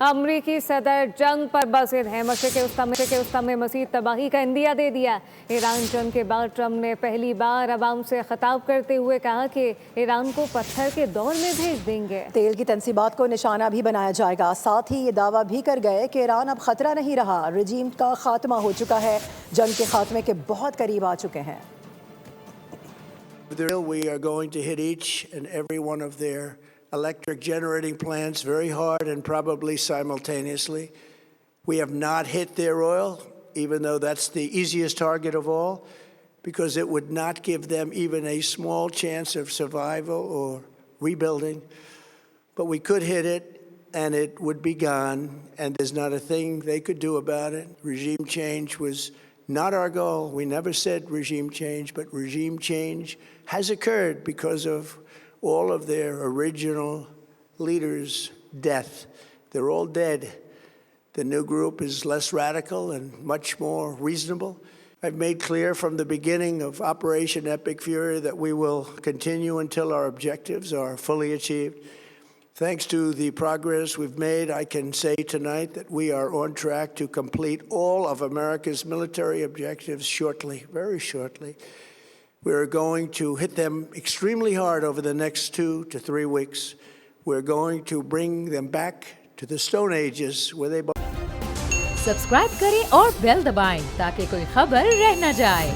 अमरीकी सदर जंग पर बसित हैं। मशरिक़ उस्ता में मज़ीद तबाही का इंदिया दे दिया। ईरान जंग के बाद ट्रंप ने पहली बार अवाम से खिताब करते हुए कहा कि ईरान को पत्थर के दौर में भेज देंगे। तेल की तंसीबात को निशाना भी बनाया जाएगा। साथ ही ये दावा भी कर गए कि ईरान अब खतरा नहीं रहा, रजीम का खात्मा हो चुका है, जंग के खात्मे के बहुत करीब आ चुके हैं। We are going to hit each and every one of their electric generating plants very hard and probably simultaneously. We have not hit their oil, even though that's the easiest target of all, because it would not give them even a small chance of survival or rebuilding. But we could hit it, and it would be gone, and there's not a thing they could do about it. Regime change was not our goal. We never said regime change, but regime change has occurred because of all of their original leaders' death. They're all dead. The new group is less radical and much more reasonable. I've made clear from the beginning of Operation Epic Fury that we will continue until our objectives are fully achieved. Thanks to the progress we've made, I can say tonight that we are on track to complete all of America's military objectives shortly, very shortly. We're going to hit them extremely hard over the next 2 to 3 weeks. We're going to bring them back to the Stone Ages where they belong. Subscribe करें और bell दबाएं ताकि कोई खबर रह न जाए।